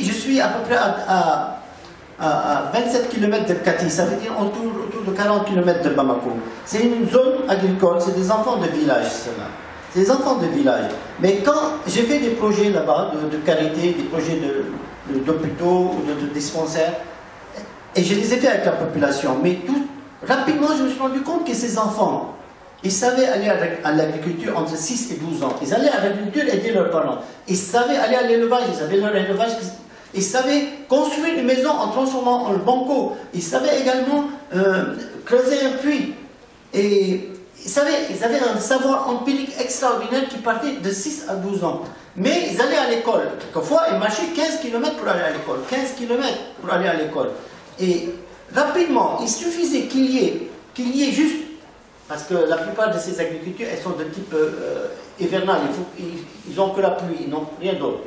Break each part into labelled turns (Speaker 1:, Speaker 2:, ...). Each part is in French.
Speaker 1: je suis à peu près à 27 km de Kati, ça veut dire autour de 40 km de Bamako. C'est une zone agricole, c'est des enfants de village, cela. C'est des enfants de village. Mais quand j'ai fait des projets là-bas, de carité, des projets d'hôpitaux ou de dispensaires, et je les ai fait avec la population, mais rapidement je me suis rendu compte que ces enfants, ils savaient aller à l'agriculture entre 6 et 12 ans. Ils allaient à l'agriculture aider leurs parents. Ils savaient aller à l'élevage, ils avaient leur élevage. Ils savaient construire une maison en transformant en banco. Ils savaient également creuser un puits. Et ils avaient un savoir empirique extraordinaire qui partait de 6 à 12 ans. Mais ils allaient à l'école. Quelquefois, ils marchaient 15 km pour aller à l'école. 15 km pour aller à l'école. Et rapidement, il suffisait qu'il y ait juste, parce que la plupart de ces agricultures, elles sont de type hivernal, ils n'ont que la pluie, ils n'ont rien d'autre.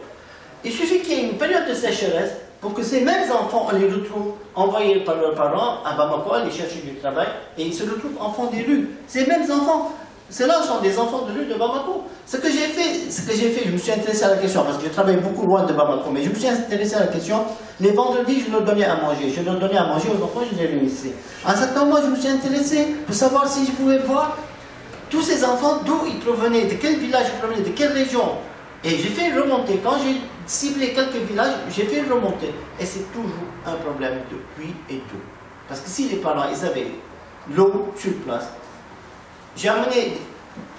Speaker 1: Il suffit qu'il y ait une période de sécheresse pour que ces mêmes enfants, on les retrouve envoyés par leurs parents à Bamako, aller chercher du travail, et ils se retrouvent enfants des rues. Ces mêmes enfants, ceux-là sont des enfants de rue de Bamako. Ce que j'ai fait, je me suis intéressé à la question, parce que je travaille beaucoup loin de Bamako, mais je me suis intéressé à la question. Les vendredis, je leur donnais à manger. Je leur donnais à manger aux enfants, je les réunissais. À un certain moment, je me suis intéressé pour savoir si je pouvais voir tous ces enfants, d'où ils provenaient, de quel village ils provenaient, de quelle région. Et j'ai fait remonter. Quand j'ai ciblé quelques villages, j'ai fait remonter. Et c'est toujours un problème de puits et d'eau. Parce que si les parents, ils avaient l'eau sur place, j'ai amené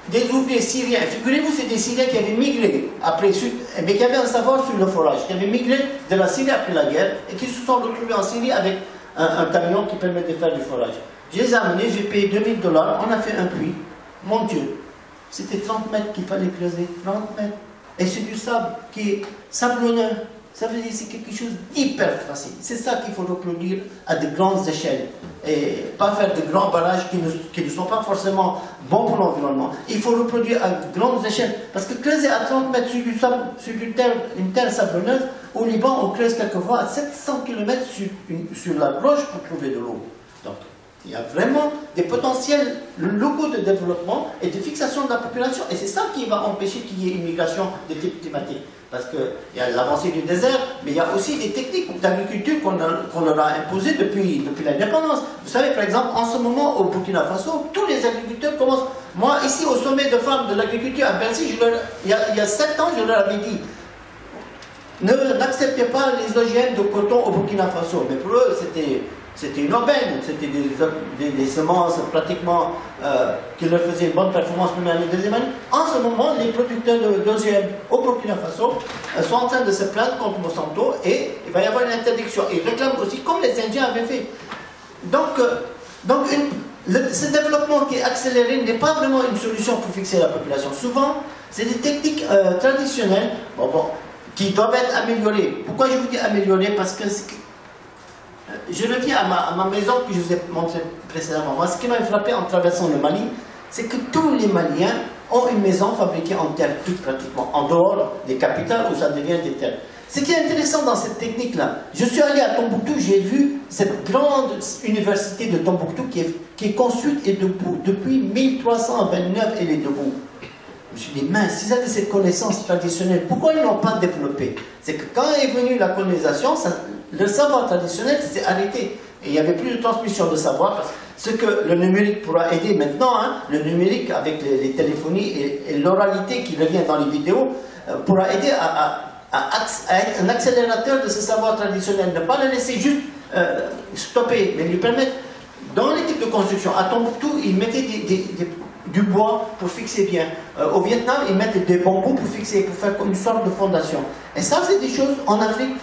Speaker 1: des ouvriers syriens. Figurez-vous, c'est des Syriens qui avaient migré après, mais qui avaient un savoir sur le forage, qui avaient migré de la Syrie après la guerre et qui se sont retrouvés en Syrie avec un camion qui permet de faire du forage. Je les ai amenés, j'ai payé 2000 $, on a fait un puits. Mon Dieu, c'était 30 mètres qu'il fallait creuser, 30 mètres. Et c'est du sable qui est sablonneux. Ça veut dire que c'est quelque chose d'hyper facile. C'est ça qu'il faut reproduire à de grandes échelles. Et pas faire de grands barrages qui ne sont pas forcément bons pour l'environnement. Il faut reproduire à de grandes échelles. Parce que creuser à 30 mètres sur du sable, sur une terre sablonneuse, au Liban, on creuse quelquefois à 700 km sur la roche pour trouver de l'eau. Donc, il y a vraiment des potentiels locaux de développement et de fixation de la population. Et c'est ça qui va empêcher qu'il y ait une migration de type climatique. Parce qu'il y a l'avancée du désert, mais il y a aussi des techniques d'agriculture qu'on leur a imposées depuis l'indépendance. Vous savez, par exemple, en ce moment, au Burkina Faso, tous les agriculteurs commencent... Moi, ici, au sommet de femmes de l'agriculture à Bercy, il y a 7 ans, je leur avais dit, n'acceptez pas les OGM de coton au Burkina Faso. Mais pour eux, c'était une aubaine, c'était des semences pratiquement qui leur faisaient une bonne performance première année, deuxième année. En ce moment, les producteurs d'OGM au Burkina Faso sont en train de se plaindre contre Monsanto et il va y avoir une interdiction. Ils réclament aussi, comme les Indiens avaient fait. Donc ce développement qui est accéléré n'est pas vraiment une solution pour fixer la population. Souvent, c'est des techniques traditionnelles qui doivent être améliorées. Pourquoi je vous dis améliorées? Parce que je reviens à ma maison que je vous ai montré précédemment. Moi, ce qui m'a frappé en traversant le Mali, c'est que tous les Maliens ont une maison fabriquée en terre cuite pratiquement, en dehors des capitales où ça devient des terres. Ce qui est intéressant dans cette technique-là, je suis allé à Tombouctou, j'ai vu cette grande université de Tombouctou qui est construite et debout. Depuis 1329, elle est debout. Je me suis dit, mince, s'ils avaient cette connaissance traditionnelle, pourquoi ils n'ont pas développé? C'est que quand est venue la colonisation, le savoir traditionnel s'est arrêté. Et il n'y avait plus de transmission de savoir. Parce que ce que le numérique pourra aider maintenant, le numérique avec les téléphonies et l'oralité qui revient dans les vidéos, pourra aider à être un accélérateur de ce savoir traditionnel. Ne pas le laisser juste stopper, mais lui permettre, dans les types de construction, à Tombouctou, ils mettaient du bois pour fixer bien. Au Vietnam, ils mettent des bambous pour fixer, pour faire une sorte de fondation. Et ça, c'est des choses en Afrique.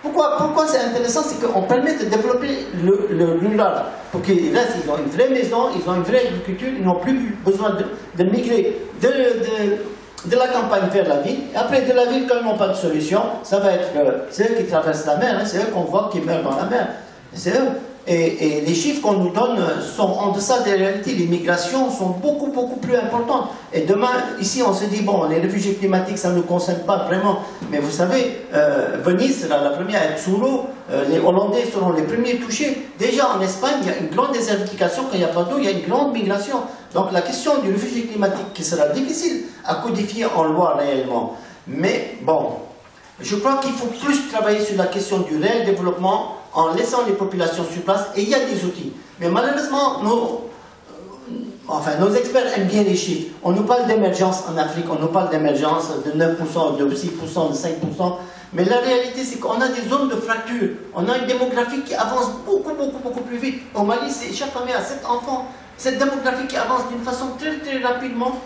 Speaker 1: Pourquoi c'est intéressant? C'est qu'on permet de développer le rural. Pour qu'ils restent, ils ont une vraie maison, ils ont une vraie agriculture, ils n'ont plus besoin de migrer de la campagne vers la ville. Et après, de la ville, quand ils n'ont pas de solution, ça va être c'est eux qui traversent la mer, c'est eux qu'on voit qui meurent dans la mer. C'est eux. Et les chiffres qu'on nous donne sont en deçà des réalités. Les migrations sont beaucoup plus importantes. Et demain, ici, on se dit, bon, les réfugiés climatiques, ça ne nous concerne pas vraiment. Mais vous savez, Venise sera la première à être sous l'eau. Les Hollandais seront les premiers touchés. Déjà, en Espagne, il y a une grande désertification. Quand il n'y a pas d'eau, il y a une grande migration. Donc, la question du réfugié climatique, qui sera difficile à codifier en loi réellement. Mais, bon, Je crois qu'il faut plus travailler sur la question du réel développement en laissant les populations sur place, et il y a des outils. Mais malheureusement, nos experts aiment bien les chiffres. On nous parle d'émergence en Afrique, on nous parle d'émergence de 9%, de 6%, de 5%. Mais la réalité, c'est qu'on a des zones de fracture. On a une démographie qui avance beaucoup plus vite. Au Mali, chaque famille a 7 enfants. Cette démographie qui avance d'une façon très rapidement.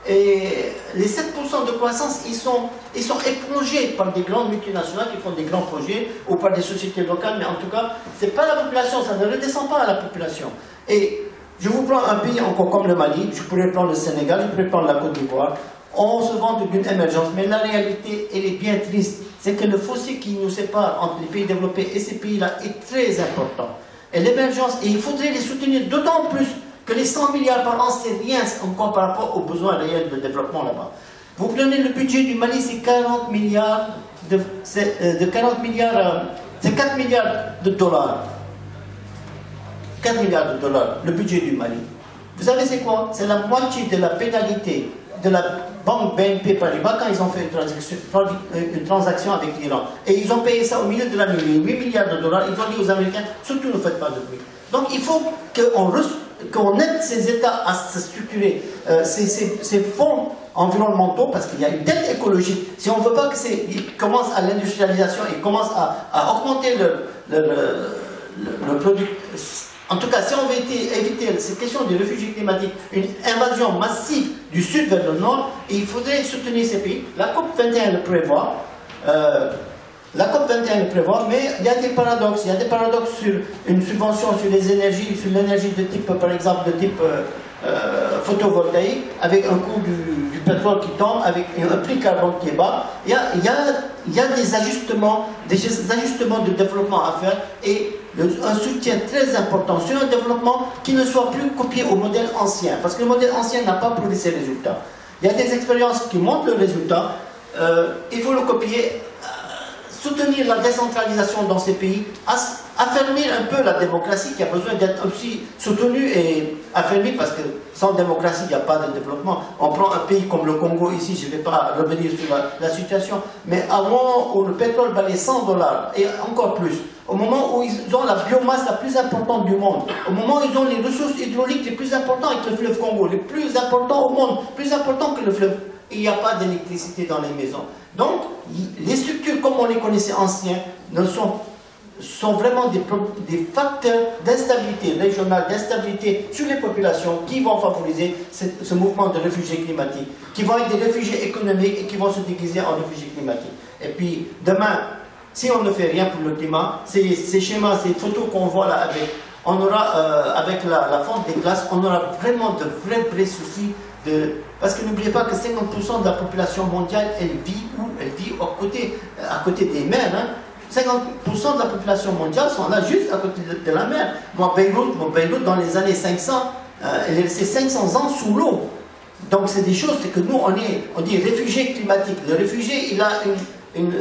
Speaker 1: Et les 7% de croissance, ils sont éprongés par des grandes multinationales qui font des grands projets ou par des sociétés locales. Mais en tout cas, ce n'est pas la population, ça ne redescend pas à la population. Et je vous prends un pays encore comme le Mali, je pourrais prendre le Sénégal, je pourrais prendre la Côte d'Ivoire. On se vante d'une émergence, mais la réalité, elle est bien triste. C'est que le fossé qui nous sépare entre les pays développés et ces pays-là est très important. Et l'émergence, et il faudrait les soutenir d'autant plus que les 100 milliards par an, c'est rien encore par rapport aux besoins réels de développement là-bas. Vous prenez le budget du Mali, c'est 40 milliards c'est 4 milliards de dollars. 4 milliards de dollars, le budget du Mali. Vous savez c'est quoi? C'est la moitié de la pénalité de la banque BNP Paribas quand ils ont fait une transaction avec l'Iran. Et ils ont payé ça au milieu de la nuit, 8 milliards de dollars. Ils ont dit aux Américains, surtout ne faites pas de bruit. Donc il faut qu'on aide ces États à se structurer, ces fonds environnementaux, parce qu'il y a une dette écologique. Si on ne veut pas qu'ils commencent à l'industrialisation et commencent à augmenter le produit. En tout cas, si on veut éviter cette question des réfugiés climatiques, une invasion massive du sud vers le nord, il faudrait soutenir ces pays. La COP 21 le prévoit. Mais il y a des paradoxes. Il y a des paradoxes sur une subvention sur les énergies, sur l'énergie de type, par exemple, de type photovoltaïque, avec un coût du pétrole qui tombe, avec un prix carbone qui est bas. Il y a des ajustements de développement à faire et un soutien très important sur un développement qui ne soit plus copié au modèle ancien, parce que le modèle ancien n'a pas prouvé ses résultats. Il y a des expériences qui montrent le résultat, il faut le copier, soutenir la décentralisation dans ces pays, affermir un peu la démocratie qui a besoin d'être aussi soutenue et affermie, parce que sans démocratie, il n'y a pas de développement. On prend un pays comme le Congo ici, je ne vais pas revenir sur la situation, mais avant où le pétrole valait 100 $, et encore plus, au moment où ils ont la biomasse la plus importante du monde, au moment où ils ont les ressources hydrauliques les plus importantes avec le fleuve Congo, les plus importants au monde, plus importants que le fleuve, il n'y a pas d'électricité dans les maisons. Donc, les structures comme on les connaissait anciens sont vraiment des facteurs d'instabilité régionale, d'instabilité sur les populations qui vont favoriser ce mouvement de réfugiés climatiques, qui vont être des réfugiés économiques et qui vont se déguiser en réfugiés climatiques. Et puis, demain, si on ne fait rien pour le climat, ces schémas, ces photos qu'on voit là avec la fonte des glaces, on aura vraiment de vrais soucis. Parce que n'oubliez pas que 50% de la population mondiale, elle vit où? Elle vit à côté des mers. Hein. 50% de la population mondiale sont là juste à côté de la mer. Beyrouth, dans les années 500, elle est restée 500 ans sous l'eau. Donc c'est des choses que nous, on dit réfugié climatique. Le réfugié, il a une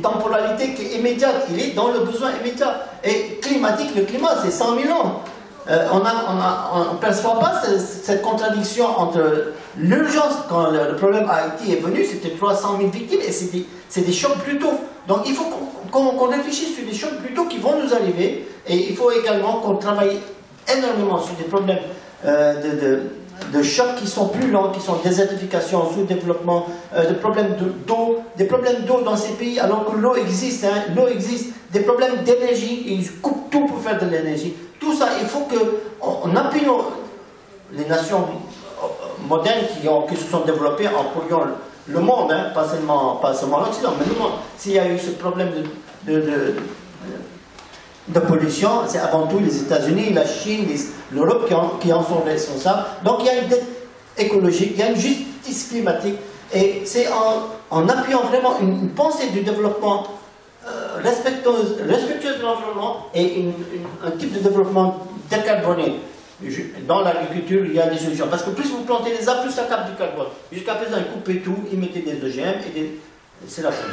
Speaker 1: temporalité qui est immédiate. Il est dans le besoin immédiat. Et climatique, le climat, c'est 100 000 ans. On ne perçoit pas cette contradiction entre l'urgence, quand le problème Haïti est venu, c'était 300 000 victimes, et c'est des chocs brutaux. Donc il faut qu'on réfléchisse sur des chocs brutaux qui vont nous arriver, et il faut également qu'on travaille énormément sur des problèmes de chocs qui sont plus lents, qui sont désertification, sous-développement, des problèmes d'eau dans ces pays, alors que l'eau existe, hein, l'eau existe, des problèmes d'énergie, ils coupent tout pour faire de l'énergie. Tout ça, il faut qu'on appuie les nations modernes qui se sont développées en polluant le monde, hein, pas seulement l'Occident, mais le monde. S'il y a eu ce problème de pollution, c'est avant tout les États-Unis, la Chine, l'Europe qui en sont responsables. Donc il y a une dette écologique, il y a une justice climatique, et c'est en appuyant vraiment une pensée du développement respectueuse de l'environnement et un type de développement décarboné. Dans l'agriculture, il y a des solutions. Parce que plus vous plantez les arbres, plus ça capte du carbone. Jusqu'à présent, ils coupaient tout, ils mettaient des OGM, et c'est la fin.